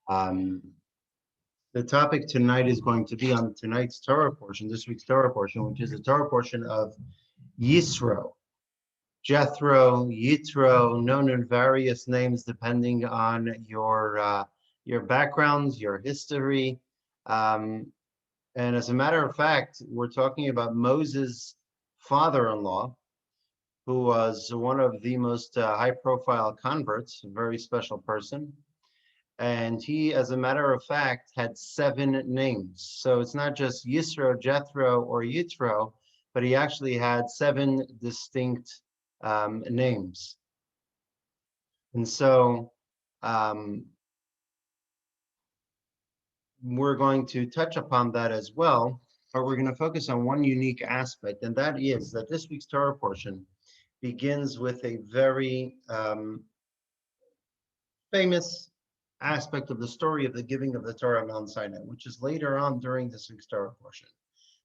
Um, the topic tonight is going to be on tonight's Torah portion, this week's Torah portion, which is the Torah portion of Yisro. Jethro, Yitro, known in various names depending on your backgrounds, your history. Um, and as a matter of fact, we're talking about Moses' father-in-law, who was one of the most high-profile converts, a very special person. And he, as a matter of fact, had 7 names. So it's not just Yisro, Jethro, or Yitro, but he actually had 7 distinct names. And so we're going to touch upon that as well, but we're going to focus on one unique aspect, and that is that this week's Torah portion begins with a very famous aspect of the story of the giving of the Torah on Mount Sinai, which is later on during this week's Torah portion.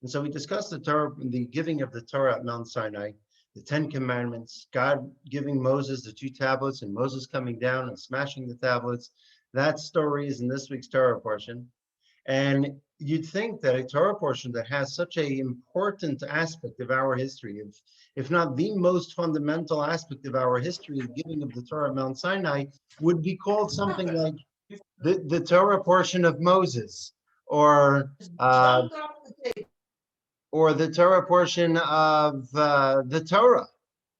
And so we discussed the giving of the Torah at Mount Sinai, the 10 Commandments, God giving Moses the 2 tablets, and Moses coming down and smashing the tablets. That story is in this week's Torah portion. And you'd think that a Torah portion that has such an important aspect of our history, if not the most fundamental aspect of our history, the giving of the Torah at Mount Sinai, would be called something like the Torah portion of Moses, or the Torah portion of the Torah,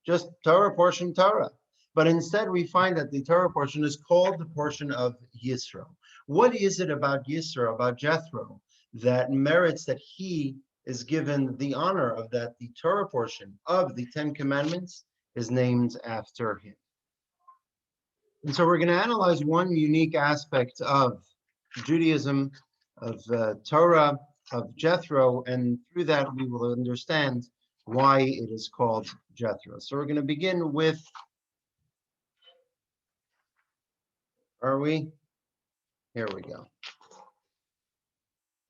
just Torah portion Torah. But instead, we find that the Torah portion is called the portion of Yisro. What is it about Yisro, about Jethro, that merits that he is given the honor of that the Torah portion of the 10 Commandments is named after him? And so we're going to analyze one unique aspect of Judaism, of Torah, of Jethro, and through that we will understand why it is called Jethro. So we're going to begin with, are we? Here we go.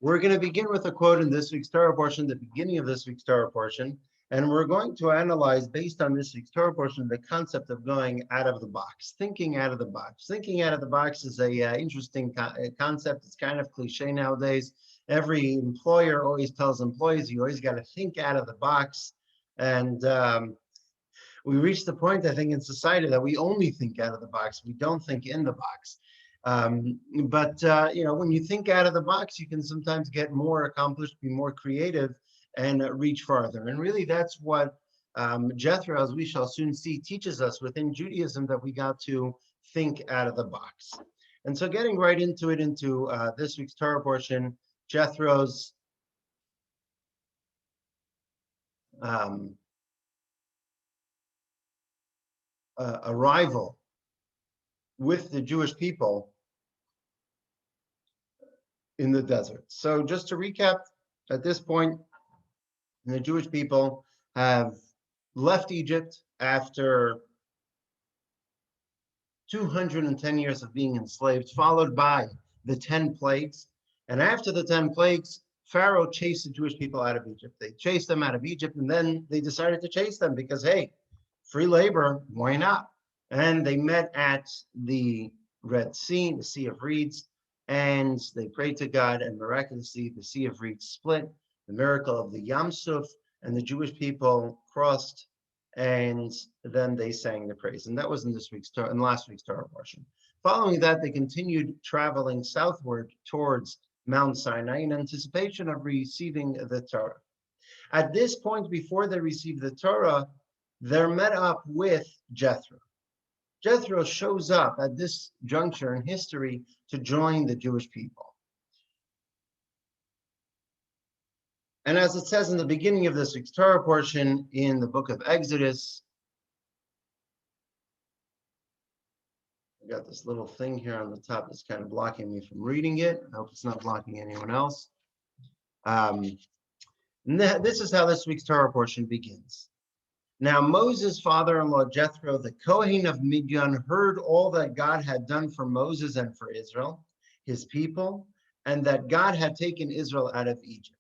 We're going to begin with a quote in this week's Torah portion, the beginning of this week's Torah portion, and we're going to analyze, based on this week's Torah portion, the concept of going out of the box, thinking out of the box. Thinking out of the box is a interesting concept. It's kind of cliche nowadays. Every employer always tells employees, you always got to think out of the box. And we reached the point, I think, in society that we only think out of the box. We don't think in the box. But when you think out of the box, you can sometimes get more accomplished, be more creative, and reach farther. And really, that's what Jethro, as we shall soon see, teaches us within Judaism, that we got to think out of the box. And so getting right into it, into this week's Torah portion, Jethro's arrival with the Jewish people in the desert. So just to recap, at this point, the Jewish people have left Egypt after 210 years of being enslaved, followed by the 10 plagues. And after the 10 plagues, Pharaoh chased the Jewish people out of Egypt. They chased them out of Egypt, and then they decided to chase them because, hey, free labor, why not? And they met at the Red Sea, the Sea of Reeds, and they prayed to God, and miraculously the Sea of Reeds split, the miracle of the Yam Suf, and the Jewish people crossed, and then they sang the praise. And that was in last week's Torah portion. Following that, they continued traveling southward towards Mount Sinai in anticipation of receiving the Torah. At this point, before they received the Torah, they're met up with Jethro. Jethro shows up at this juncture in history to join the Jewish people. And as it says in the beginning of this week's Torah portion in the book of Exodus, I got this little thing here on the top that's kind of blocking me from reading it. I hope it's not blocking anyone else. This is how this week's Torah portion begins. Now Moses' father-in-law Jethro, the Kohen of Midian, heard all that God had done for Moses and for Israel, his people, and that God had taken Israel out of Egypt.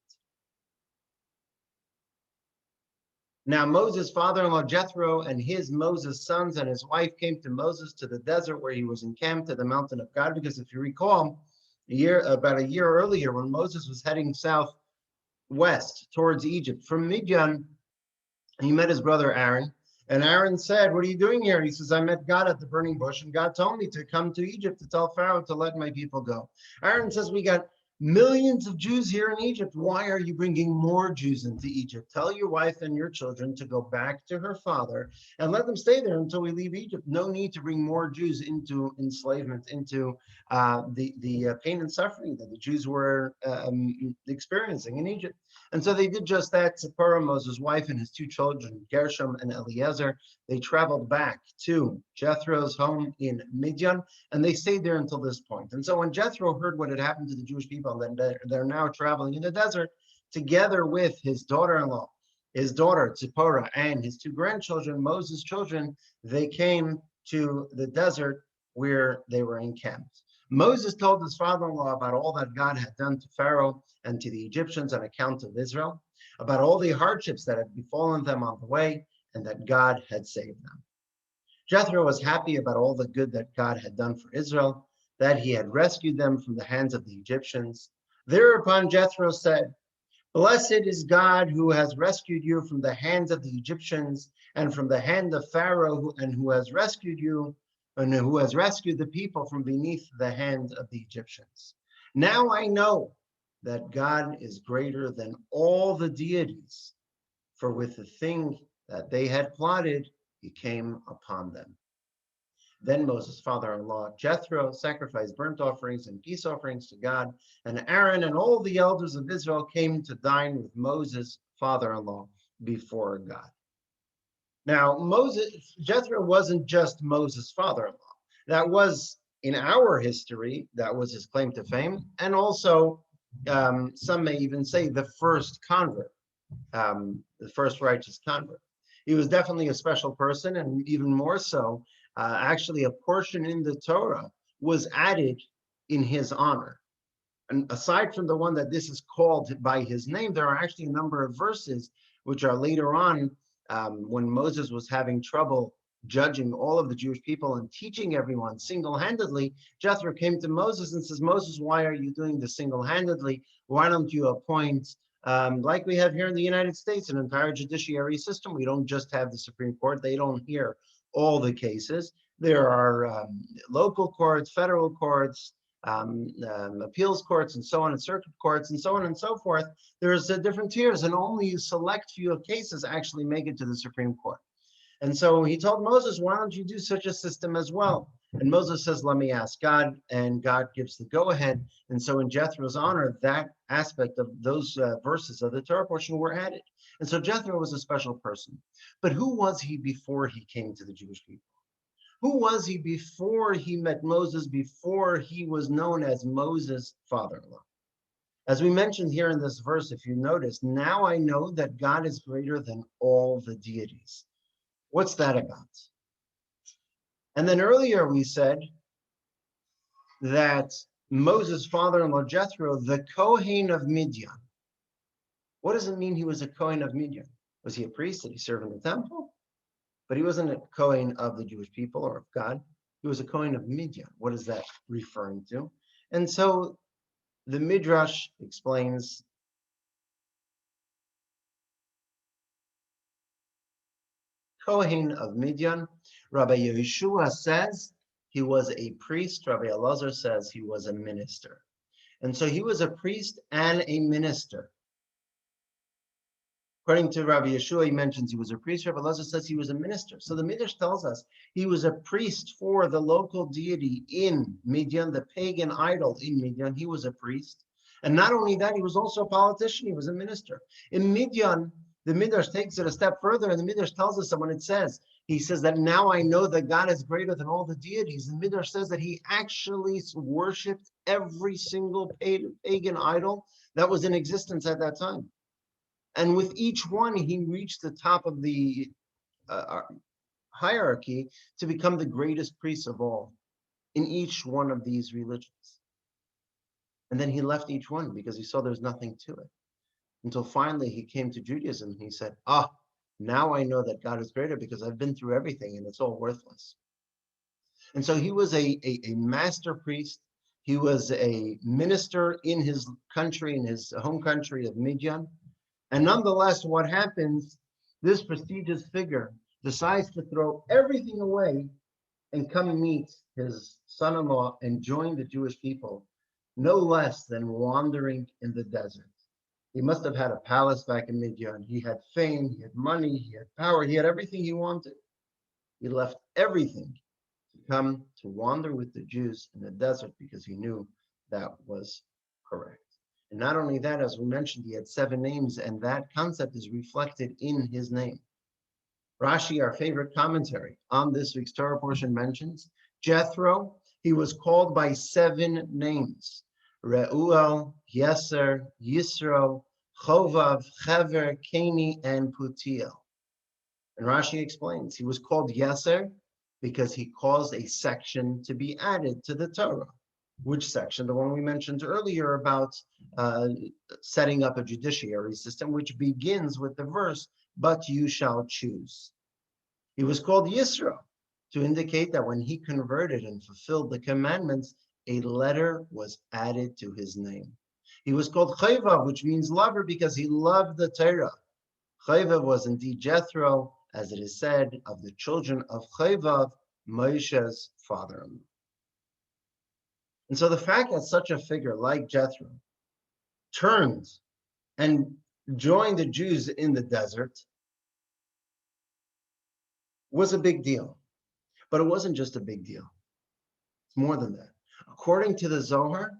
Now Moses' father-in-law Jethro and his Moses' sons and his wife came to Moses to the desert where he was encamped at the mountain of God. Because if you recall, about a year earlier, when Moses was heading southwest towards Egypt from Midian, he met his brother Aaron. And Aaron said, "What are you doing here?" He says, "I met God at the burning bush, and God told me to come to Egypt to tell Pharaoh to let my people go." Aaron says, "We got millions of Jews here in Egypt. Why are you bringing more Jews into Egypt? Tell your wife and your children to go back to her father and let them stay there until we leave Egypt. No need to bring more Jews into enslavement, into the pain and suffering that the Jews were experiencing in Egypt." And so they did just that. Zipporah, Moses' wife, and his two children, Gershom and Eliezer, they traveled back to Jethro's home in Midian, and they stayed there until this point. And so when Jethro heard what had happened to the Jewish people, and they're now traveling in the desert, together with his daughter-in-law, his daughter Zipporah, and his two grandchildren, Moses' children, they came to the desert where they were encamped. Moses told his father-in-law about all that God had done to Pharaoh and to the Egyptians on account of Israel, about all the hardships that had befallen them on the way, and that God had saved them. Jethro was happy about all the good that God had done for Israel, that he had rescued them from the hands of the Egyptians. Thereupon Jethro said, "Blessed is God who has rescued you from the hands of the Egyptians and from the hand of Pharaoh, and who has rescued you and who has rescued the people from beneath the hand of the Egyptians. Now I know that God is greater than all the deities, for with the thing that they had plotted, he came upon them." Then Moses' father-in-law Jethro sacrificed burnt offerings and peace offerings to God, and Aaron and all the elders of Israel came to dine with Moses' father-in-law before God. Now, Jethro wasn't just Moses' father-in-law. That was, in our history, that was his claim to fame, and also some may even say the first convert, the first righteous convert. He was definitely a special person, and even more so, actually a portion in the Torah was added in his honor. And aside from the one that this is called by his name, there are actually a number of verses which are later on, when Moses was having trouble judging all of the Jewish people and teaching everyone single-handedly. Jethro came to Moses and says, "Moses, why are you doing this single-handedly? Why don't you appoint, like we have here in the United States, an entire judiciary system? We don't just have the Supreme Court. They don't hear all the cases. There are local courts, federal courts, appeals courts, and so on, and circuit courts, and so on and so forth. There's different tiers, and only a select few of cases actually make it to the Supreme Court." And so he told Moses, "Why don't you do such a system as well?" And Moses says, "Let me ask God," and God gives the go-ahead. And so in Jethro's honor, that aspect of those verses of the Torah portion were added. And so Jethro was a special person. But who was he before he came to the Jewish people? Who was he before he met Moses, before he was known as Moses' father-in-law? As we mentioned here in this verse, if you notice, now I know that God is greater than all the deities. What's that about? And then earlier we said that Moses' father-in-law Jethro, the Kohen of Midian. What does it mean he was a Kohen of Midian? Was he a priest? Did he serve in the temple? But he wasn't a Kohen of the Jewish people or of God. He was a Kohen of Midian. What is that referring to? And so the Midrash explains Kohen of Midian. Rabbi Yeshua says he was a priest. Rabbi Elazar says he was a minister. And so he was a priest and a minister. According to Rabbi Yeshua, he mentions he was a priest. Rabbi Elazar says he was a minister. So the Midrash tells us he was a priest for the local deity in Midian, the pagan idol in Midian. He was a priest. And not only that, he was also a politician. He was a minister. In Midian, the Midrash takes it a step further, and the Midrash tells us that when it says, he says that now I know that God is greater than all the deities. The Midrash says that he actually worshipped every single pagan idol that was in existence at that time. And with each one, he reached the top of the hierarchy to become the greatest priest of all in each one of these religions. And then he left each one because he saw there's nothing to it. Until finally he came to Judaism and he said, Now I know that God is greater because I've been through everything and it's all worthless. And so he was a master priest. He was a minister in his country, in his home country of Midian. And nonetheless, what happens, this prestigious figure decides to throw everything away and come meet his son-in-law and join the Jewish people, no less than wandering in the desert. He must have had a palace back in Midian. He had fame, he had money, he had power, he had everything he wanted. He left everything to come to wander with the Jews in the desert because he knew that was correct. And not only that, as we mentioned, he had 7 names, and that concept is reflected in his name. Rashi, our favorite commentary on this week's Torah portion, mentions Jethro, he was called by 7 names: Reuel, Yeser, Yisro, Chovav, Chever, Keni, and Putiel. And Rashi explains he was called Yeser because he caused a section to be added to the Torah. Which section? The one we mentioned earlier about setting up a judiciary system, which begins with the verse, "But you shall choose." He was called Yisro to indicate that when he converted and fulfilled the commandments, a letter was added to his name. He was called Chayvav, which means lover, because he loved the Torah. Chayvav was indeed Jethro, as it is said, of the children of Chayvav, Moshe's father-in-law. And so the fact that such a figure like Jethro turned and joined the Jews in the desert was a big deal. But it wasn't just a big deal. It's more than that. According to the Zohar,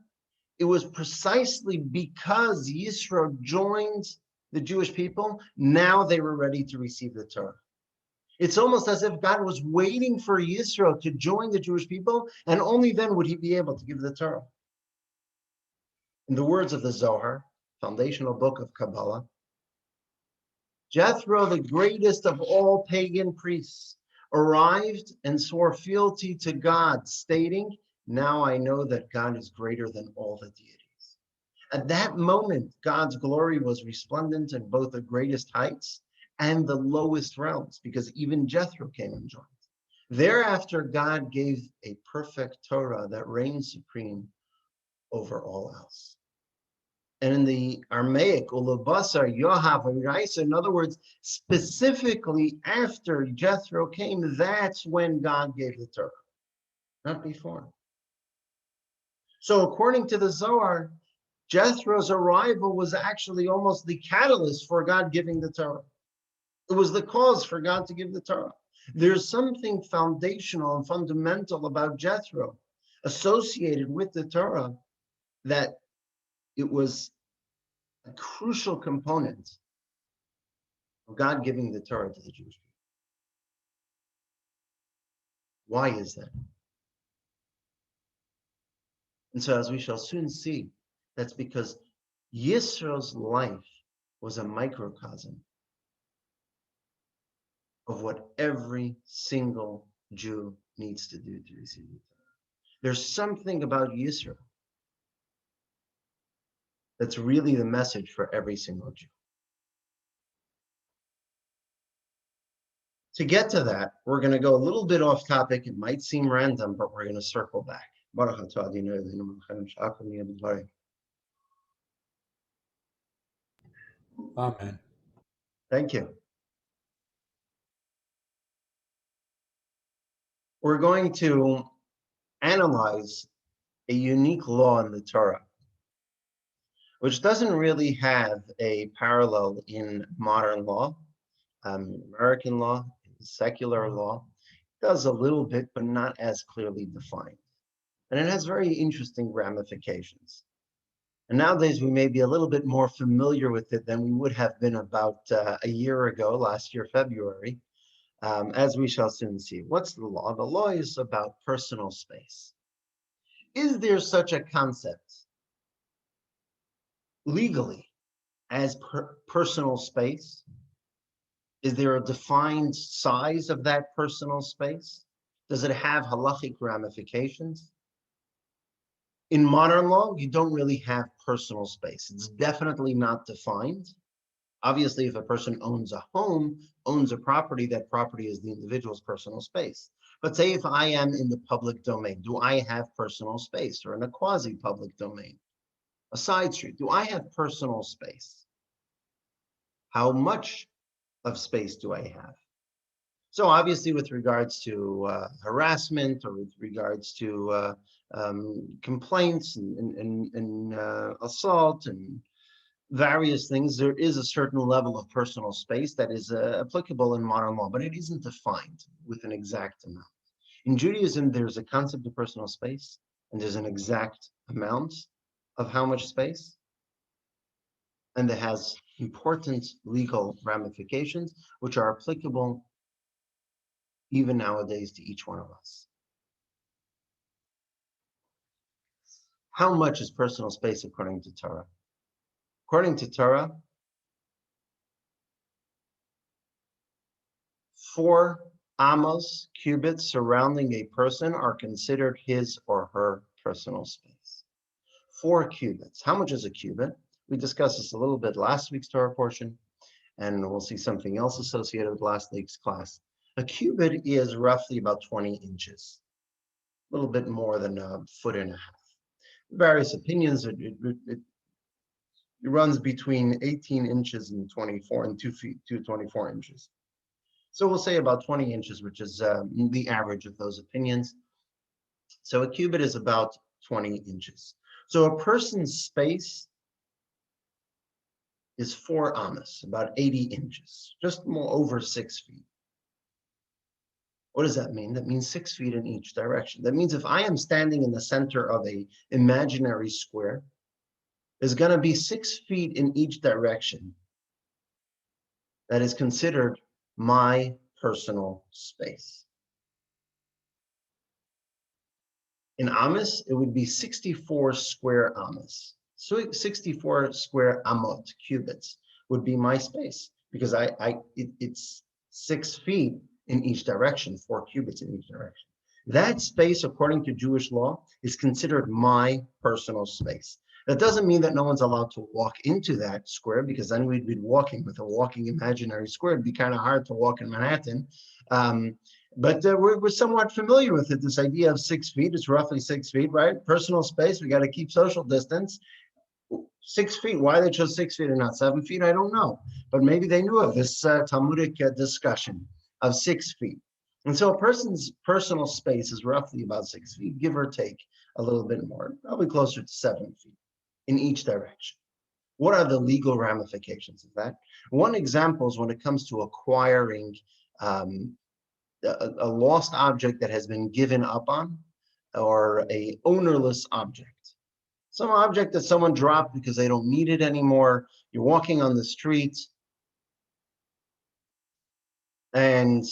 it was precisely because Yisro joined the Jewish people, now they were ready to receive the Torah. It's almost as if God was waiting for Yisro to join the Jewish people, and only then would he be able to give the Torah. In the words of the Zohar, foundational book of Kabbalah, Jethro, the greatest of all pagan priests, arrived and swore fealty to God, stating, "Now I know that God is greater than all the deities." At that moment, God's glory was resplendent in both the greatest heights and the lowest realms, because even Jethro came and joined. Thereafter, God gave a perfect Torah that reigns supreme over all else. And in the Aramaic, Ulubasar, Yohav, Raisa, in other words, specifically after Jethro came, that's when God gave the Torah, not before. So according to the Zohar, Jethro's arrival was actually almost the catalyst for God giving the Torah. It was the cause for God to give the Torah. There's something foundational and fundamental about Jethro associated with the Torah that it was a crucial component of God giving the Torah to the Jewish people. Why is that? And so, as we shall soon see, that's because Yisro's life was a microcosm of what every single Jew needs to do to receive the Torah. There's something about Yisro that's really the message for every single Jew. To get to that, we're going to go a little bit off topic. It might seem random, but we're going to circle back. Amen. Thank you. We're going to analyze a unique law in the Torah, which doesn't really have a parallel in modern law, American law, secular law. It does a little bit, but not as clearly defined. And it has very interesting ramifications. And nowadays, we may be a little bit more familiar with it than we would have been about a year ago, last year, February, as we shall soon see. What's the law? The law is about personal space. Is there such a concept legally as personal space? Is there a defined size of that personal space? Does it have halachic ramifications? In modern law, you don't really have personal space. It's definitely not defined. Obviously, if a person owns a home, owns a property, that property is the individual's personal space. But say if I am in the public domain, do I have personal space? Or in a quasi-public domain, a side street, do I have personal space? How much of space do I have? So obviously, with regards to harassment or with regards to complaints and assault and various things, there is a certain level of personal space that is applicable in modern law, but it isn't defined with an exact amount. In Judaism, there's a concept of personal space, and there's an exact amount of how much space, and it has important legal ramifications, which are applicable even nowadays to each one of us. How much is personal space according to Torah? According to Torah, 4 amos, cubits surrounding a person are considered his or her personal space. 4 cubits. How much is a cubit? We discussed this a little bit last week's Torah portion, and we'll see something else associated with last week's class. A cubit is roughly about 20 inches, a little bit more than a foot and a half. Various opinions, it runs between 18 inches and 24 and 2 feet to 24 inches. So we'll say about 20 inches, which is the average of those opinions. So a cubit is about 20 inches. So a person's space is 4 amos, about 80 inches, just more over 6 feet. What does that mean? That means 6 feet in each direction. That means if I am standing in the center of an imaginary square, there's going to be 6 feet in each direction. That is considered my personal space. In amos, it would be 64 square amos. So 64 square amot, cubits, would be my space, because it's 6 feet in each direction, 4 cubits in each direction. That space, according to Jewish law, is considered my personal space. That doesn't mean that no one's allowed to walk into that square, because then we'd be walking with a walking imaginary square. It'd be kind of hard to walk in Manhattan. But we're somewhat familiar with it, this idea of 6 feet. It's roughly 6 feet, right? Personal space, we got to keep social distance. 6 feet, why they chose 6 feet and not 7 feet, I don't know. But maybe they knew of this Talmudic discussion of 6 feet. And so a person's personal space is roughly about 6 feet, give or take a little bit more, probably closer to 7 feet in each direction. What are the legal ramifications of that? One example is when it comes to acquiring a lost object that has been given up on, or a ownerless object. Some object that someone dropped because they don't need it anymore. You're walking on the street and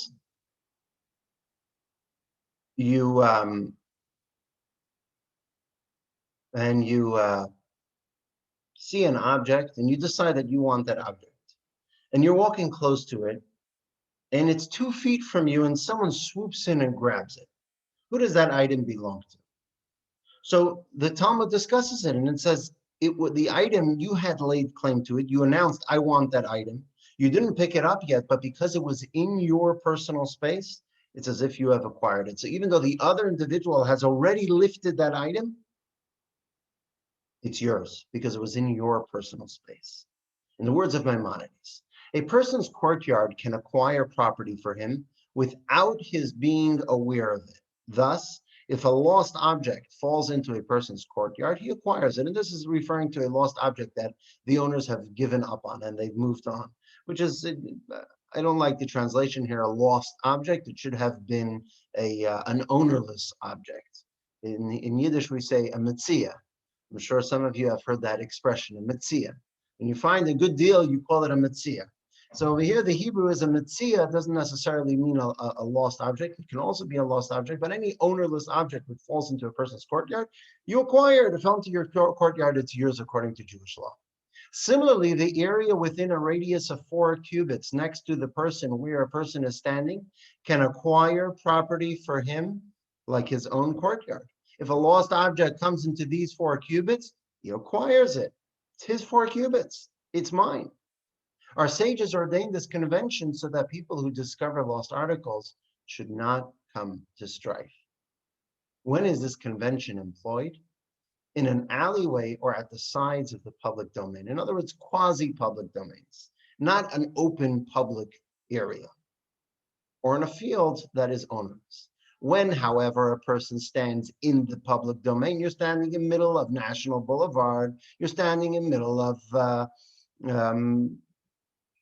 you see an object and you decide that you want that object, and you're walking close to it and it's 2 feet from you and someone swoops in and grabs it. Who does that item belong to? So the Talmud discusses it, and it says the item, you had laid claim to it. You announced, I want that item. You didn't pick it up yet, but because it was in your personal space, it's as if you have acquired it. So even though the other individual has already lifted that item, it's yours because it was in your personal space. In the words of Maimonides, a person's courtyard can acquire property for him without his being aware of it. Thus, if a lost object falls into a person's courtyard, he acquires it. And this is referring to a lost object that the owners have given up on and they've moved on, which is, I don't like the translation here, a lost object. It should have been an ownerless object. In Yiddish, we say a metzia. I'm sure some of you have heard that expression, a metzia. When you find a good deal, you call it a metzia. So over here, the Hebrew is a metzia. It doesn't necessarily mean a lost object. It can also be a lost object, but any ownerless object that falls into a person's courtyard, you acquire it. If it fell into your courtyard, it's yours according to Jewish law. Similarly, the area within a radius of 4 cubits next to the person where a person is standing can acquire property for him like his own courtyard. If a lost object comes into these 4 cubits, he acquires it. It's his 4 cubits. It's mine. Our sages ordained this convention so that people who discover lost articles should not come to strife. When is this convention employed? In an alleyway or at the sides of the public domain. In other words, quasi-public domains, not an open public area, or in a field that is onerous. When, however, a person stands in the public domain, you're standing in the middle of National Boulevard, you're standing in the middle of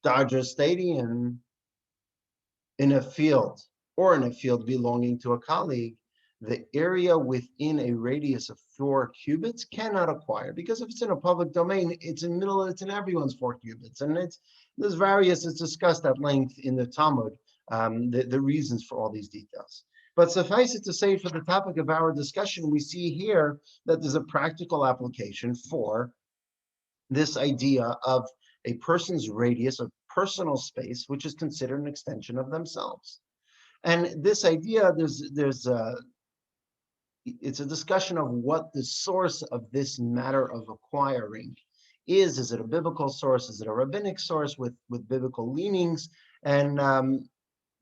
Dodger Stadium, in a field, or in a field belonging to a colleague, the area within a radius of 4 cubits cannot acquire, because if it's in a public domain, it's in everyone's 4 cubits. And it's discussed at length in the Talmud, the reasons for all these details. But suffice it to say, for the topic of our discussion, we see here that there's a practical application for this idea of a person's radius of personal space, which is considered an extension of themselves. And this idea, it's a discussion of what the source of this matter of acquiring is. Is it a biblical source? Is it a rabbinic source with biblical leanings? And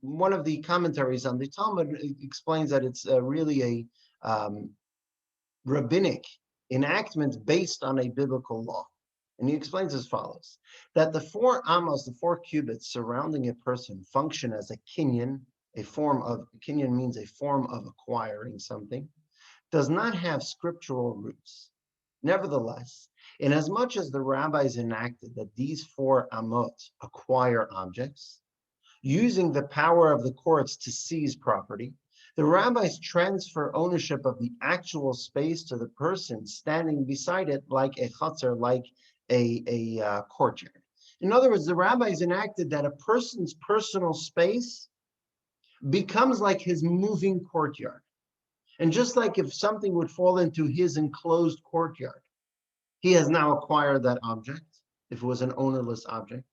one of the commentaries on the Talmud explains that it's really a rabbinic enactment based on a biblical law. And he explains as follows, that the 4 amos, the 4 cubits surrounding a person, function as a kinyan. Kinyan means a form of acquiring something, does not have scriptural roots. Nevertheless, inasmuch as the rabbis enacted that these 4 amot acquire objects, using the power of the courts to seize property, the rabbis transfer ownership of the actual space to the person standing beside it, like a chutzner, like a courtyard. In other words, the rabbis enacted that a person's personal space becomes like his moving courtyard. And just like if something would fall into his enclosed courtyard, he has now acquired that object, if it was an ownerless object,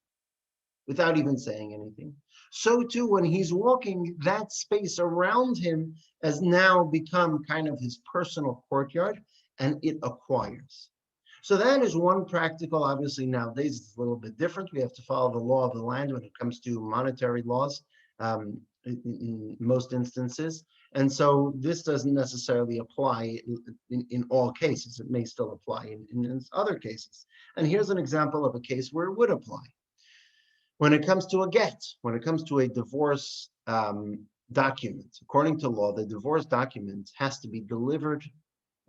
without even saying anything. So too, when he's walking, that space around him has now become kind of his personal courtyard, and it acquires. So that is one practical. Obviously, nowadays it's a little bit different. We have to follow the law of the land when it comes to monetary laws in most instances. And so this doesn't necessarily apply in all cases. It may still apply in other cases. And here's an example of a case where it would apply. When it comes to a get, when it comes to a divorce document, according to law, the divorce document has to be delivered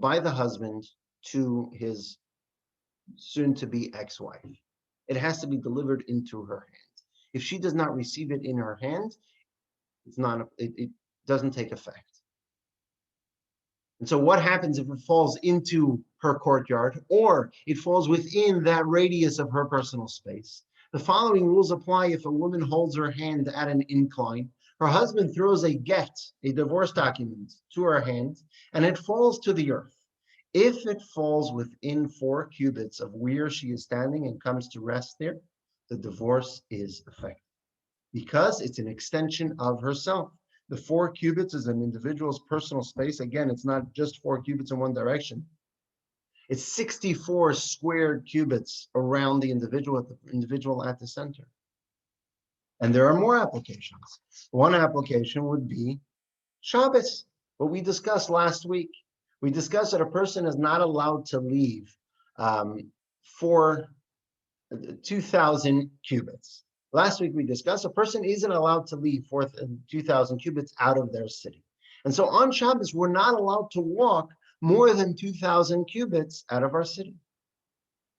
by the husband to his soon-to-be ex-wife. It has to be delivered into her hand. If she does not receive it in her hand, it doesn't take effect. And so what happens if it falls into her courtyard, or it falls within that radius of her personal space? The following rules apply if a woman holds her hand at an incline. Her husband throws a get, a divorce document, to her hand, and it falls to the earth. If it falls within 4 cubits of where she is standing and comes to rest there, the divorce is effective because it's an extension of herself. The 4 cubits is an individual's personal space. Again, it's not just 4 cubits in one direction. It's 64 squared cubits around the individual at the center. And there are more applications. One application would be Shabbos, what we discussed last week. We discussed that a person is not allowed to leave for 2,000 cubits. Last week we discussed a person isn't allowed to leave for 2,000 cubits out of their city. And so on Shabbos, we're not allowed to walk more than 2,000 cubits out of our city.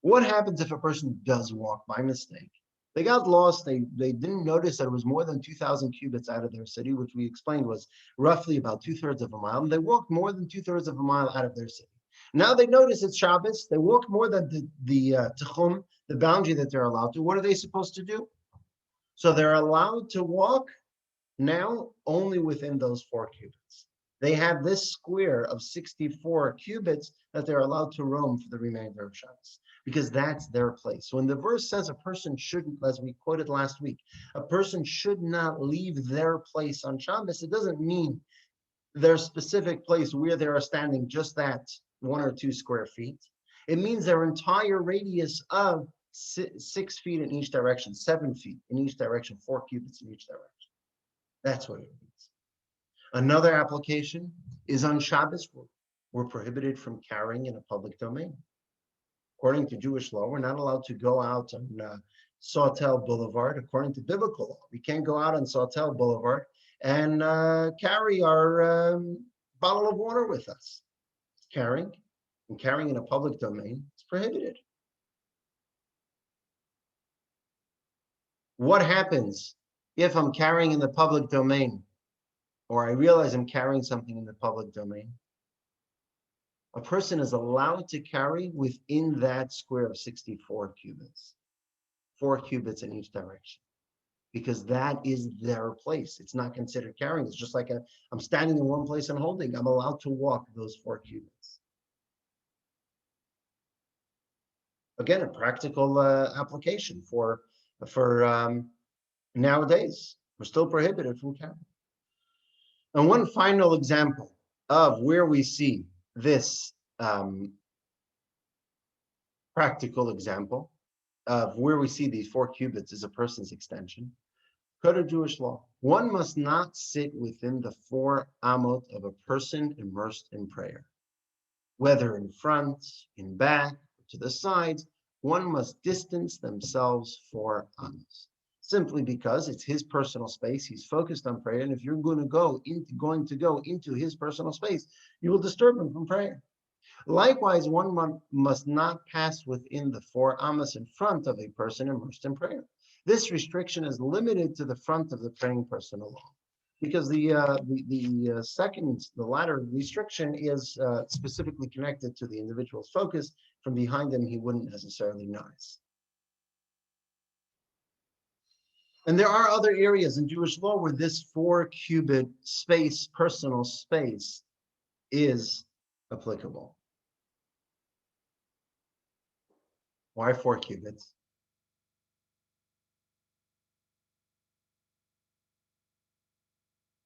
What happens if a person does walk by mistake? They got lost. They didn't notice that it was more than 2,000 cubits out of their city, which we explained was roughly about 2/3 of a mile. And they walked more than 2/3 of a mile out of their city. Now they notice it's Shabbos. They walk more than the Tichum, the boundary that they're allowed to. What are they supposed to do? So they're allowed to walk now only within those 4 cubits. They have this square of 64 cubits that they're allowed to roam for the remainder of Shabbos, because that's their place. So when the verse says a person shouldn't, as we quoted last week, a person should not leave their place on Shabbos, it doesn't mean their specific place where they are standing, just that 1 or 2 square feet. It means their entire radius of 6 feet in each direction, 7 feet in each direction, 4 cubits in each direction. That's what it means. Another application is on Shabbos. We're prohibited from carrying in a public domain. According to Jewish law, we're not allowed to go out on Sawtell Boulevard. According to biblical law, we can't go out on Sawtell Boulevard and carry our bottle of water with us. Carrying in a public domain is prohibited. What happens if I'm carrying in the public domain, or I realize I'm carrying something in the public domain? A person is allowed to carry within that square of 64 cubits, 4 cubits in each direction, because that is their place. It's not considered carrying. It's just like I'm standing in one place and holding. I'm allowed to walk those 4 cubits. Again, a practical application for nowadays. We're still prohibited from carrying. And one final example of where we see this practical example of where we see these 4 cubits is a person's extension. Code of Jewish law. One must not sit within the 4 amot of a person immersed in prayer. Whether in front, in back, to the sides, one must distance themselves 4 amos. Simply because it's his personal space, he's focused on prayer, and if you're going to go into his personal space, you will disturb him from prayer. Likewise, one must not pass within the 4 amos in front of a person immersed in prayer. This restriction is limited to the front of the praying person alone, because the latter restriction is specifically connected to the individual's focus. From behind him, he wouldn't necessarily notice. And there are other areas in Jewish law where this 4 cubit space, personal space, is applicable. Why 4 cubits?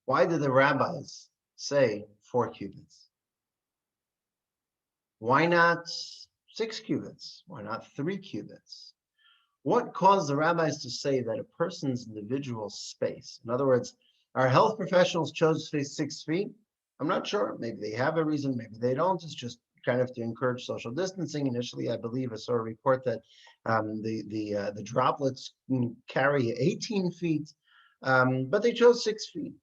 Why did the rabbis say 4 cubits? Why not 6 cubits? Why not 3 cubits? What caused the rabbis to say that a person's individual space, in other words, our health professionals chose 6 feet? I'm not sure. Maybe they have a reason, maybe they don't. It's just kind of to encourage social distancing. Initially, I believe I saw a report that the droplets carry 18 feet, but they chose 6 feet.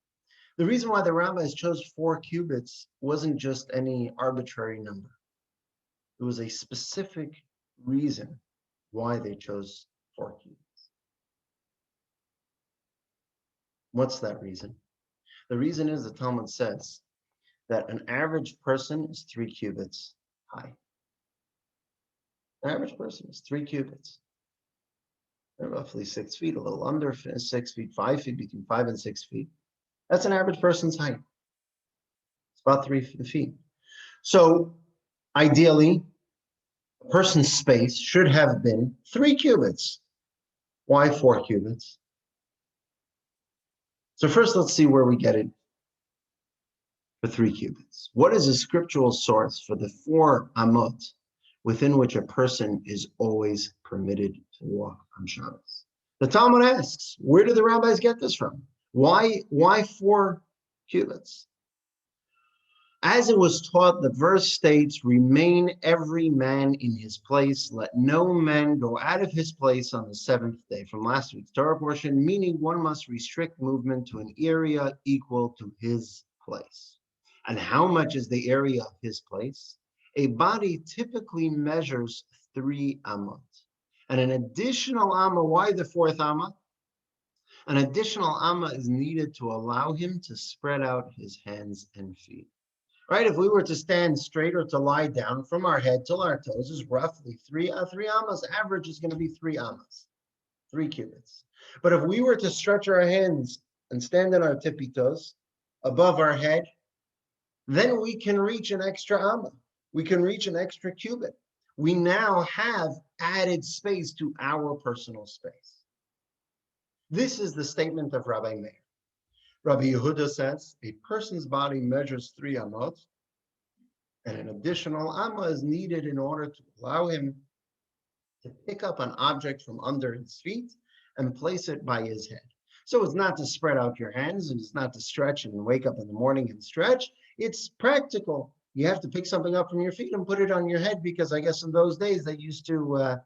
The reason why the rabbis chose 4 cubits wasn't just any arbitrary number. It was a specific reason why they chose 4 cubits. What's that reason? The reason is the Talmud says that an average person is 3 cubits high. An average person is 3 cubits. They're roughly 6 feet, a little under 6 feet, 5 feet, between 5 and 6 feet. That's an average person's height. It's about 3 feet. So ideally, a person's space should have been 3 cubits. Why 4 cubits? So first, let's see where we get it for 3 cubits. What is a scriptural source for the 4 amot within which a person is always permitted to walk on Shabbos? The Talmud asks, where do the rabbis get this from? Why 4 cubits? As it was taught, the verse states, remain every man in his place. Let no man go out of his place on the 7th day. From last week's Torah portion, meaning one must restrict movement to an area equal to his place. And how much is the area of his place? A body typically measures 3 amot. And an additional amma, why the 4th amma? An additional amma is needed to allow him to spread out his hands and feet. Right? If we were to stand straight or to lie down from our head till our toes is roughly 3 ammas. Average is going to be 3 ammas, 3 cubits. But if we were to stretch our hands and stand on our tippy toes above our head, then we can reach an extra amma. We can reach an extra cubit. We now have added space to our personal space. This is the statement of Rabbi Meir. Rabbi Yehuda says, a person's body measures 3 amot, and an additional amma is needed in order to allow him to pick up an object from under his feet and place it by his head. So it's not to spread out your hands, and it's not to stretch and wake up in the morning and stretch. It's practical. You have to pick something up from your feet and put it on your head, because I guess in those days they used to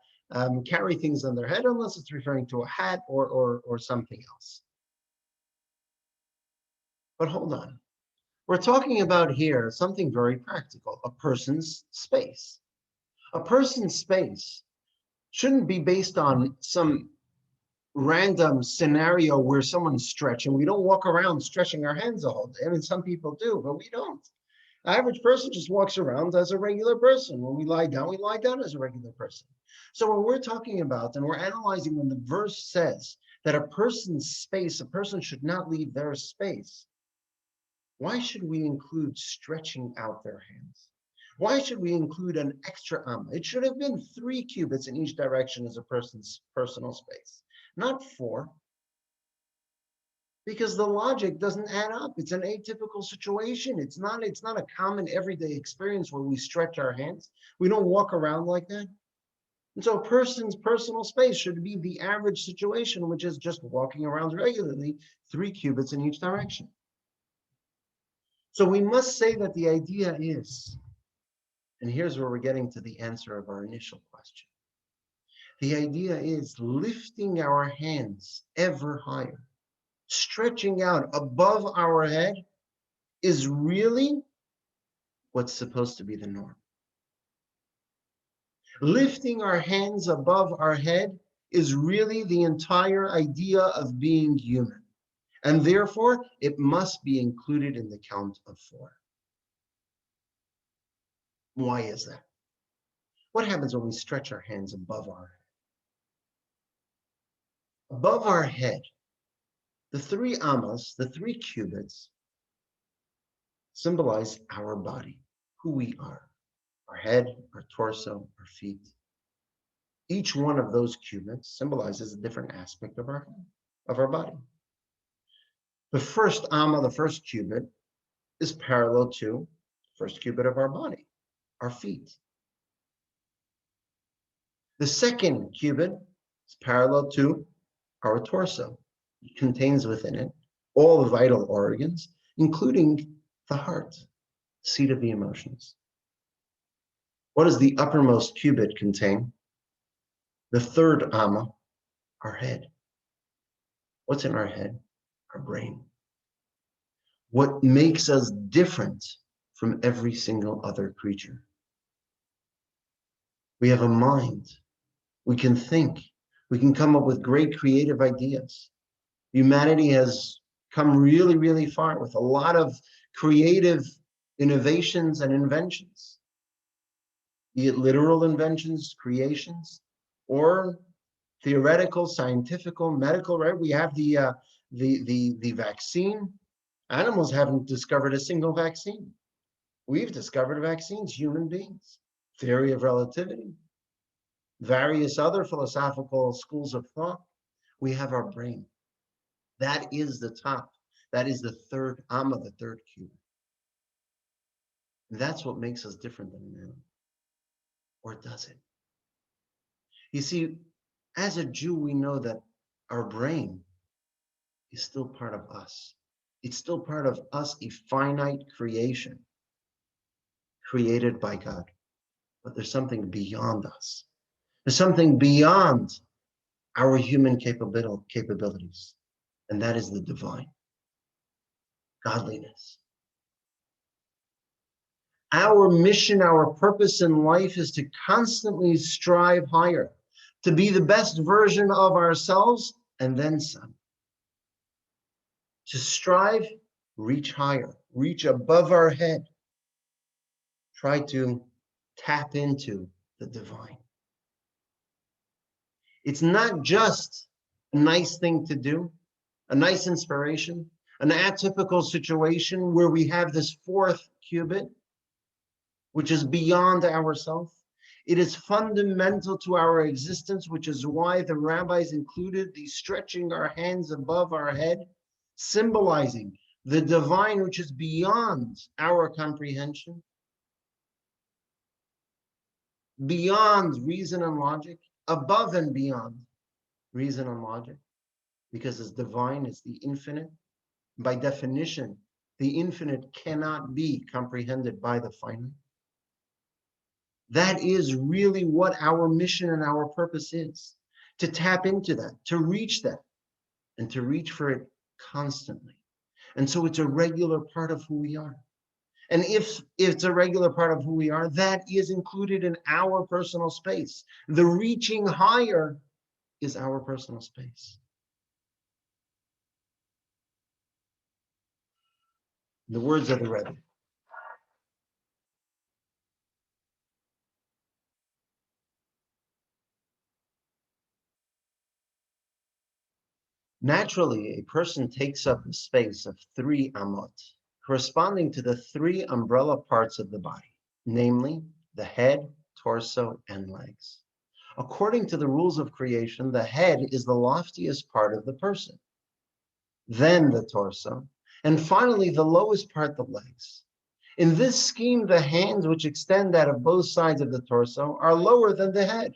carry things on their head, unless it's referring to a hat or something else. But hold on. We're talking about here something very practical, a person's space. A person's space shouldn't be based on some random scenario where someone's stretching. We don't walk around stretching our hands all day. I mean, some people do, but we don't. The average person just walks around as a regular person. When we lie down as a regular person. So when we're talking about and we're analyzing when the verse says that a person's space, a person should not leave their space, why should we include stretching out their hands? Why should we include an extra amma? It should have been 3 cubits in each direction as a person's personal space, not 4. Because the logic doesn't add up. It's an atypical situation. It's not a common everyday experience where we stretch our hands. We don't walk around like that. And so a person's personal space should be the average situation, which is just walking around regularly, 3 cubits in each direction. So we must say that the idea is, and here's where we're getting to the answer of our initial question. The idea is lifting our hands ever higher, stretching out above our head is really what's supposed to be the norm. Lifting our hands above our head is really the entire idea of being human. And therefore, it must be included in the count of 4. Why is that? What happens when we stretch our hands above our head? Above our head, the 3 ammas, the 3 cubits, symbolize our body, who we are, our head, our torso, our feet. Each one of those cubits symbolizes a different aspect of our body. The first amma, the first cubit, is parallel to the first cubit of our body, our feet. The second cubit is parallel to our torso. It contains within it all the vital organs, including the heart, seat of the emotions. What does the uppermost cubit contain? The third amma, our head. What's in our head? Our brain. What makes us different from every single other creature? We have a mind. We can think. We can come up with great creative ideas. Humanity has come really, really far with a lot of creative innovations and inventions, be it literal inventions, creations, or theoretical, scientific, medical, right? We have the vaccine. Animals haven't discovered a single vaccine. We've discovered vaccines, human beings. Theory of relativity, various other philosophical schools of thought. We have our brain. That is the top. That is the third amma, the third cubit. That's what makes us different than an animal. Or does it? You see, as a Jew, we know that our brain is still part of us. It's still part of us, a finite creation created by God. But there's something beyond us. There's something beyond our human capabilities. And that is the divine. Godliness. Our mission, our purpose in life is to constantly strive higher, to be the best version of ourselves and then some. To strive, reach higher, reach above our head. Try to tap into the divine. It's not just a nice thing to do, a nice inspiration, an atypical situation where we have this 4th cubit, which is beyond ourselves. It is fundamental to our existence, which is why the rabbis included the stretching our hands above our head, symbolizing the divine, which is beyond our comprehension, beyond reason and logic. above and beyond reason and logic, because it's divine, it's the infinite. By definition, the infinite cannot be comprehended by the finite. That is really what our mission and our purpose is, to tap into that, to reach that, and to reach for it constantly. And so it's a regular part of who we are. And if it's a regular part of who we are, that is included in our personal space. The reaching higher is our personal space. The words of the Rebbe. Naturally, a person takes up the space of 3 amot, corresponding to the 3 umbrella parts of the body, namely the head, torso, and legs. According to the rules of creation, the head is the loftiest part of the person, then the torso, and finally the lowest part, the legs. In this scheme, the hands, which extend out of both sides of the torso, are lower than the head.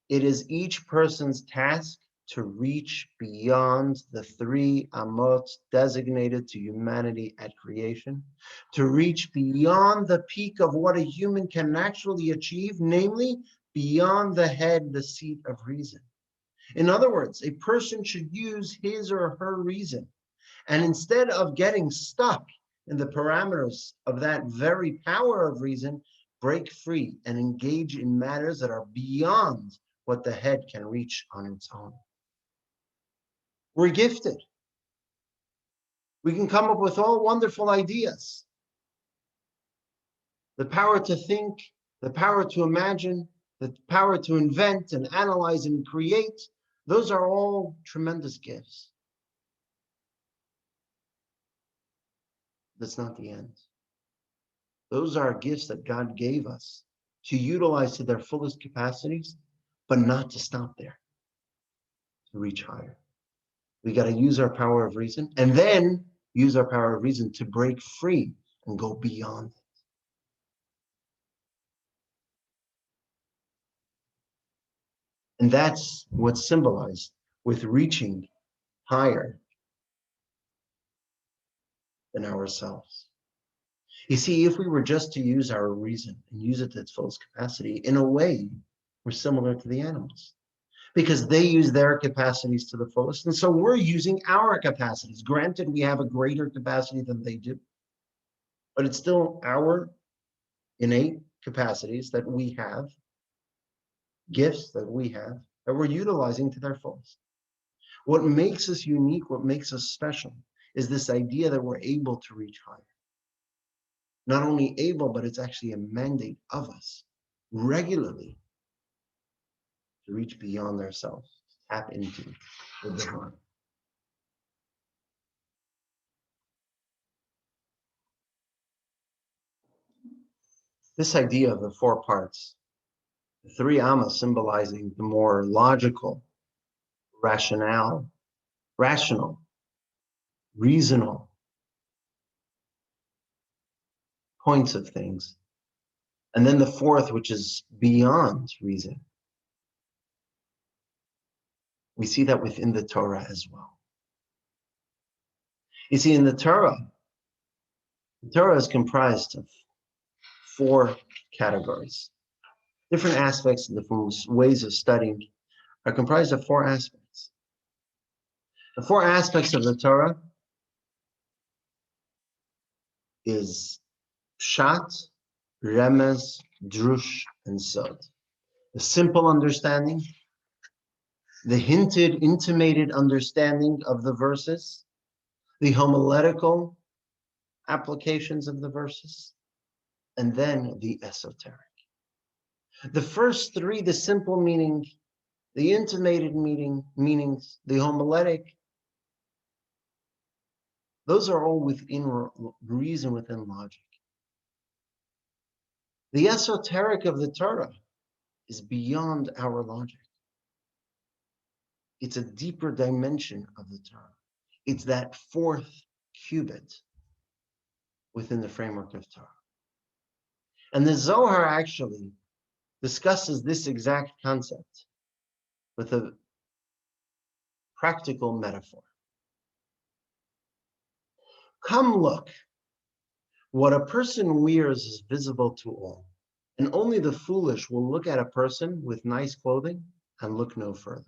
It is each person's task to reach beyond the 3 amot designated to humanity at creation, to reach beyond the peak of what a human can naturally achieve, namely beyond the head, the seat of reason. In other words, a person should use his or her reason, and instead of getting stuck in the parameters of that very power of reason, break free and engage in matters that are beyond what the head can reach on its own. We're gifted. We can come up with all wonderful ideas. The power to think, the power to imagine, the power to invent and analyze and create, those are all tremendous gifts. That's not the end. Those are gifts that God gave us to utilize to their fullest capacities, but not to stop there, to reach higher. We got to use our power of reason and then use our power of reason to break free and go beyond it. And that's what's symbolized with reaching higher than ourselves. You see, if we were just to use our reason and use it to its fullest capacity, in a way, we're similar to the animals, because they use their capacities to the fullest. And so we're using our capacities. Granted, we have a greater capacity than they do, but it's still our innate capacities that we have, gifts that we have, that we're utilizing to their fullest. What makes us unique, what makes us special, is this idea that we're able to reach higher. Not only able, but it's actually a mandate of us regularly to reach beyond ourselves, tap into the divine. This idea of the 4 parts, the 3 amas symbolizing the more logical, rational, reasonable points of things. And then the 4th, which is beyond reason. We see that within the Torah as well. You see, in the Torah is comprised of 4 categories. Different aspects, different ways of studying are comprised of 4 aspects. The 4 aspects of the Torah is Pshat, Remez, Drush, and Sod. The simple understanding, the hinted, intimated understanding of the verses, the homiletical applications of the verses, and then the esoteric. The first 3, the simple meaning, the intimated meanings, the homiletic, those are all within reason, within logic. The esoteric of the Torah is beyond our logic. It's a deeper dimension of the Torah. It's that 4th cubit within the framework of Torah. And the Zohar actually discusses this exact concept with a practical metaphor. Come look, what a person wears is visible to all, and only the foolish will look at a person with nice clothing and look no further.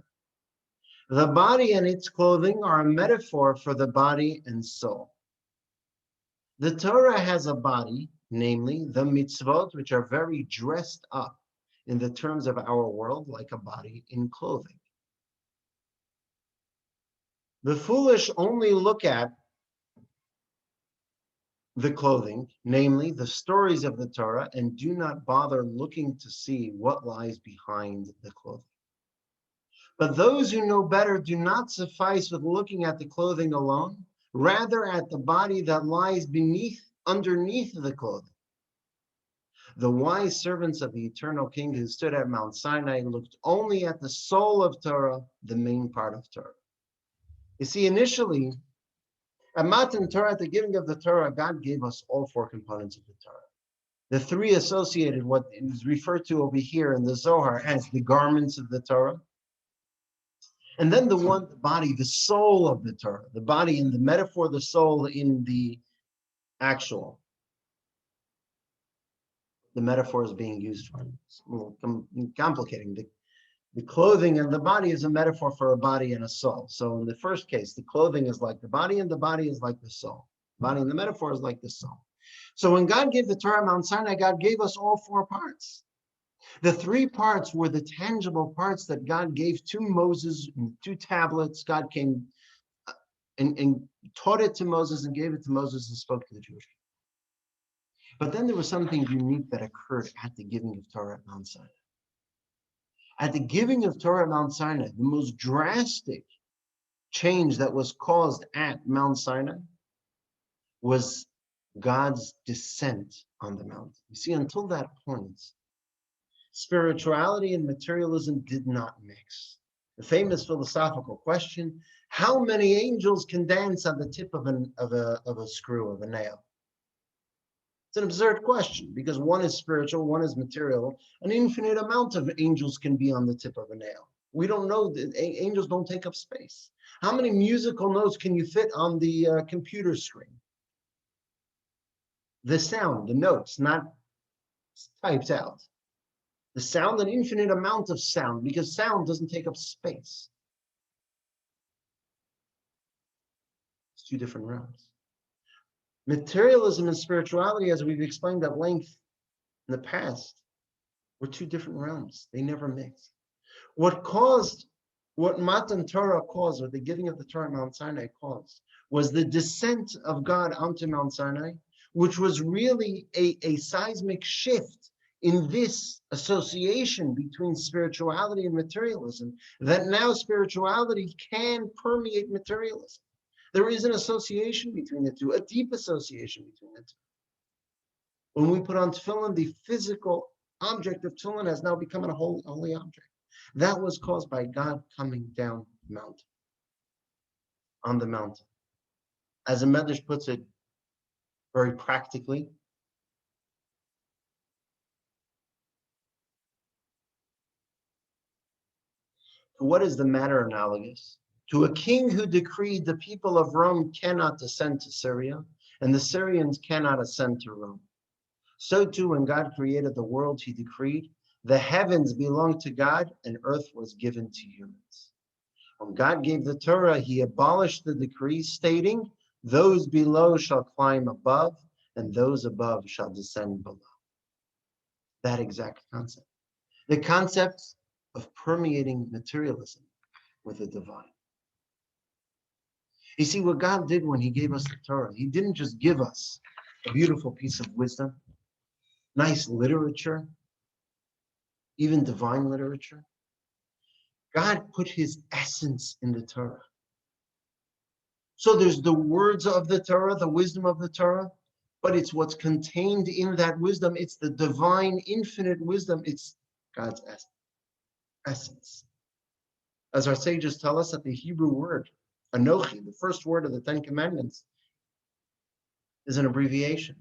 The body and its clothing are a metaphor for the body and soul. The Torah has a body, namely the mitzvot, which are very dressed up in the terms of our world, like a body in clothing. The foolish only look at the clothing, namely the stories of the Torah, and do not bother looking to see what lies behind the clothing. But those who know better do not suffice with looking at the clothing alone, rather at the body that lies underneath the clothing. The wise servants of the eternal King who stood at Mount Sinai looked only at the soul of Torah, the main part of Torah. You see, initially, at Matan Torah, at the giving of the Torah, God gave us all four components of the Torah. The three associated, what is referred to over here in the Zohar as the garments of the Torah. And then the body, the soul of the Torah, the body in the metaphor, the soul in the actual. The metaphor is being used for. It's a little complicating. The clothing and the body is a metaphor for a body and a soul. So in the first case, the clothing is like the body and the body is like the soul. Body and the metaphor is like the soul. So when God gave the Torah at Mount Sinai, God gave us all four parts. The three parts were the tangible parts that God gave to Moses, two tablets. God came and taught it to Moses and gave it to Moses and spoke to the Jewish people. But then there was something unique that occurred at the giving of Torah at Mount Sinai. At the giving of Torah at Mount Sinai, the most drastic change that was caused at Mount Sinai was God's descent on the mountain. You see, until that point, spirituality and materialism did not mix. The famous philosophical question, how many angels can dance on the tip of a screw, of a nail? It's an absurd question because one is spiritual, one is material. An infinite amount of angels can be on the tip of a nail. We don't know that angels don't take up space. How many musical notes can you fit on the computer screen? The sound, the notes, not typed out. The sound, an infinite amount of sound, because sound doesn't take up space. It's two different realms. Materialism and spirituality, as we've explained at length in the past, were two different realms. They never mixed. What Matan Torah caused, or the giving of the Torah at Mount Sinai caused, was the descent of God onto Mount Sinai, which was really a seismic shift in this association between spirituality and materialism, that now spirituality can permeate materialism. There is an association between the two, a deep association between the two. When we put on tefillin, the physical object of tefillin has now become a holy object. That was caused by God coming down the mountain, on the mountain. As a Medrash puts it very practically, to what is the matter analogous? To a king who decreed the people of Rome cannot descend to Syria, and the Syrians cannot ascend to Rome. So too, when God created the world, he decreed, the heavens belong to God, and earth was given to humans. When God gave the Torah, he abolished the decree, stating, those below shall climb above, and those above shall descend below. That exact concept. The concept of permeating materialism with the divine. You see, what God did when he gave us the Torah, he didn't just give us a beautiful piece of wisdom, nice literature, even divine literature. God put his essence in the Torah. So there's the words of the Torah, the wisdom of the Torah, but it's what's contained in that wisdom. It's the divine, infinite wisdom. It's God's essence. As our sages tell us, that the Hebrew word, Anochi, the first word of the Ten Commandments, is an abbreviation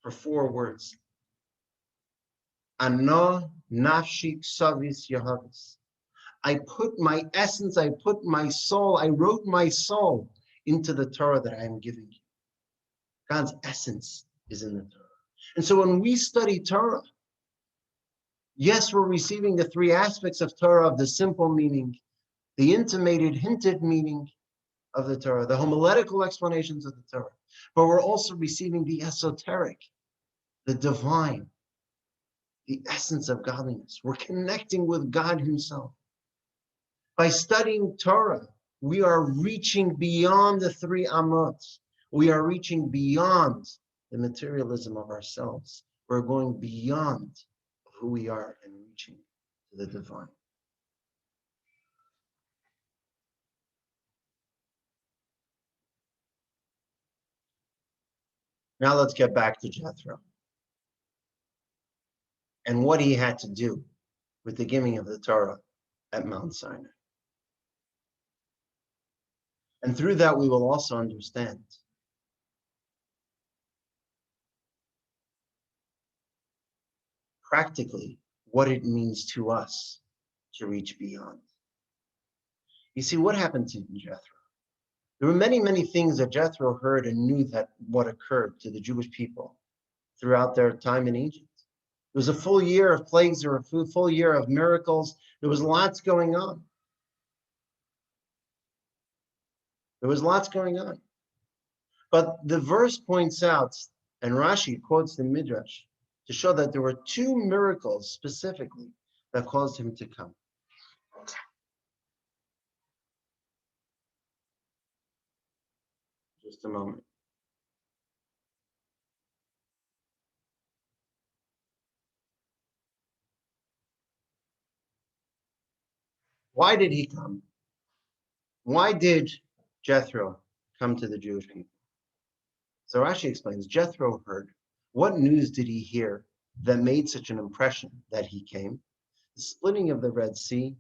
for four words. Ano Nafshi ksavis yahavis. I put my essence, I put my soul, I wrote my soul into the Torah that I am giving you. God's essence is in the Torah. And so when we study Torah, yes, we're receiving the three aspects of Torah, of the simple meaning, the intimated, hinted meaning of the Torah, the homiletical explanations of the Torah, but we're also receiving the esoteric, the divine, the essence of godliness. We're connecting with God himself. By studying Torah, we are reaching beyond the three amot. We are reaching beyond the materialism of ourselves. We're going beyond who we are and reaching to the divine. Now let's get back to Jethro and what he had to do with the giving of the Torah at Mount Sinai. And through that, we will also understand practically what it means to us to reach beyond. You see, what happened to Jethro? There were many, many things that Jethro heard and knew that what occurred to the Jewish people throughout their time in Egypt. It was a full year of plagues, there was a full year of miracles. There was lots going on. There was lots going on. But the verse points out, and Rashi quotes the Midrash, to show that there were two miracles specifically that caused him to come. Just a moment. Why did he come? Why did Jethro come to the Jewish people? So Rashi explains, Jethro heard. What news did he hear that made such an impression that he came? The splitting of the Red Sea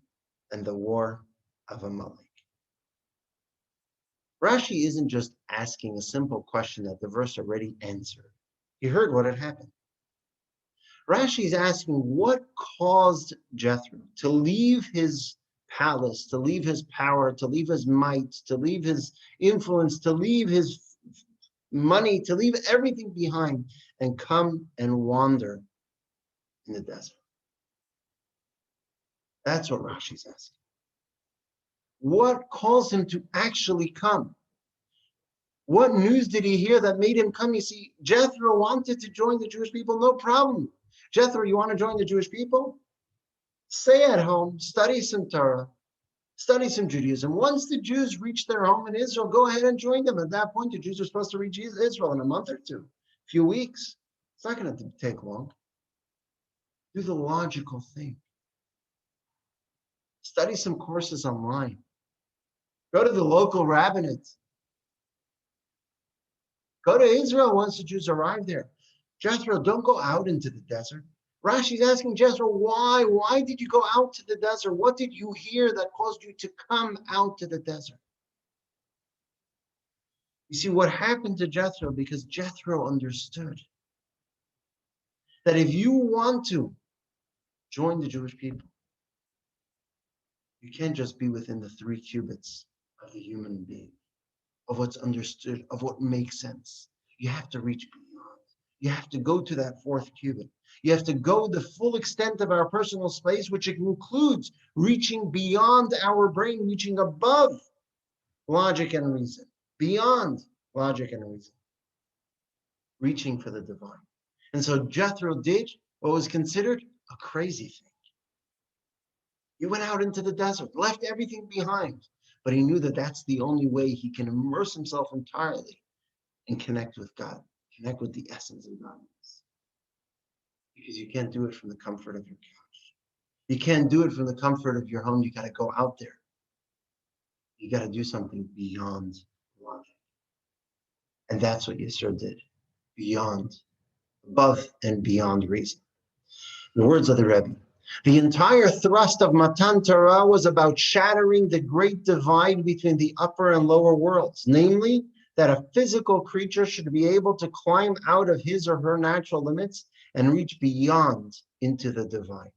and the war of Amalek. Rashi isn't just asking a simple question that the verse already answered. He heard what had happened. Rashi is asking what caused Jethro to leave his palace, to leave his power, to leave his might, to leave his influence, to leave his money, to leave everything behind and come and wander in the desert. That's what Rashi's asking. What caused him to actually come? What news did he hear that made him come? You see, Jethro wanted to join the Jewish people, no problem. Jethro, you want to join the Jewish people? Stay at home, study some Torah, study some Judaism. Once the Jews reach their home in Israel, go ahead and join them. At that point, the Jews are supposed to reach Israel in a month or two, a few weeks. It's not going to take long. Do the logical thing. Study some courses online. Go to the local rabbinate. Go to Israel once the Jews arrive there. Jethro, don't go out into the desert. Rashi's asking Jethro, why? Why did you go out to the desert? What did you hear that caused you to come out to the desert? You see, what happened to Jethro, because Jethro understood that if you want to join the Jewish people, you can't just be within the 3 cubits of the human being, of what's understood, of what makes sense. You have to reach beyond. You have to go to that 4th cubit. You have to go the full extent of our personal space, which includes reaching beyond our brain, reaching above logic and reason, beyond logic and reason, reaching for the divine. And so Jethro did what was considered a crazy thing. He went out into the desert, left everything behind, but he knew that that's the only way he can immerse himself entirely and connect with God, connect with the essence of godliness. Because you can't do it from the comfort of your couch. You can't do it from the comfort of your home. You got to go out there. You got to do something beyond logic. And that's what Yisro did, beyond, above and beyond reason. In the words of the Rebbe, the entire thrust of Matan Torah was about shattering the great divide between the upper and lower worlds, namely that a physical creature should be able to climb out of his or her natural limits and reach beyond into the divine.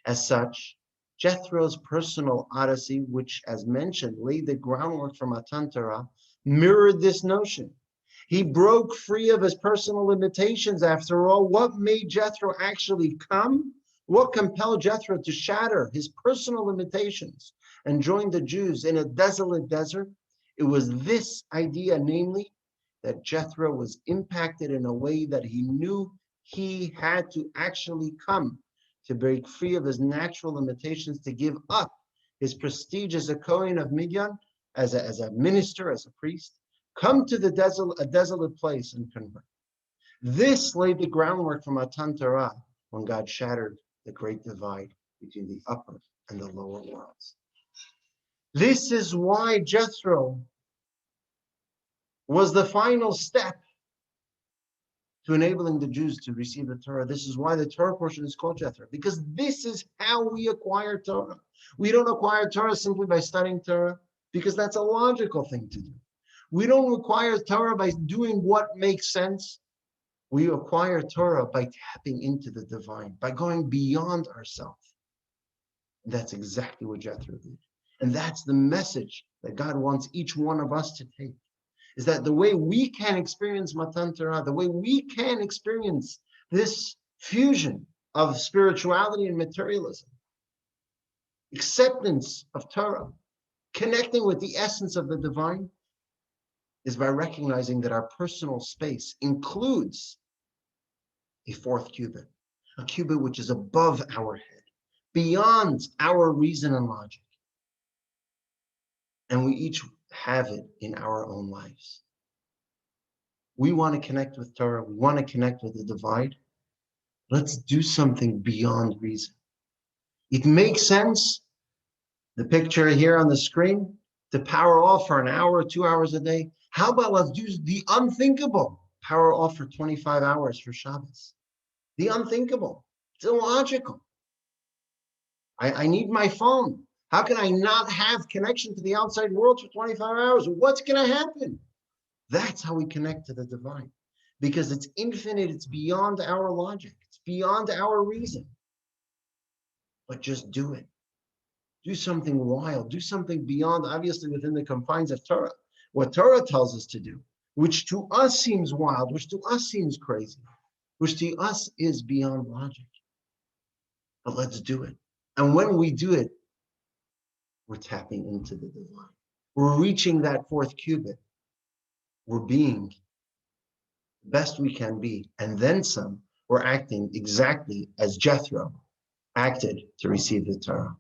As such, Jethro's personal odyssey, which, as mentioned, laid the groundwork for Matan Torah, mirrored this notion. He broke free of his personal limitations. After all, what made Jethro actually come? What compelled Jethro to shatter his personal limitations and join the Jews in a desolate desert? It was this idea, namely, that Jethro was impacted in a way that he knew he had to actually come to break free of his natural limitations, to give up his prestige as a Kohen of Midian, as a minister, as a priest, come to a desolate place and convert. This laid the groundwork for Matan Torah, when God shattered the great divide between the upper and the lower worlds. This is why Jethro was the final step to enabling the Jews to receive the Torah. This is why the Torah portion is called Jethro, because this is how we acquire Torah. We don't acquire Torah simply by studying Torah, because that's a logical thing to do. We don't acquire Torah by doing what makes sense. We acquire Torah by tapping into the divine, by going beyond ourselves. And that's exactly what Jethro did. And that's the message that God wants each one of us to take. Is that the way we can experience Matan Torah, the way we can experience this fusion of spirituality and materialism, acceptance of Torah, connecting with the essence of the divine, is by recognizing that our personal space includes a fourth cubit, a cubit which is above our head, beyond our reason and logic. And we each have it in our own lives. We want to connect with Torah. We want to connect with the divine. Let's do something beyond reason. It makes sense, the picture here on the screen, to power off for an hour or 2 hours a day. How about let's do the unthinkable? Power off for 25 hours for Shabbos. The unthinkable. It's illogical. I need my phone. How can I not have connection to the outside world for 25 hours? What's going to happen? That's how we connect to the divine, because it's infinite. It's beyond our logic. It's beyond our reason. But just do it. Do something wild. Do something beyond, obviously, within the confines of Torah. What Torah tells us to do, which to us seems wild, which to us seems crazy, which to us is beyond logic. But let's do it. And when we do it, we're tapping into the divine. We're reaching that fourth cubit. We're being the best we can be. And then some, we're acting exactly as Jethro acted to receive the Torah.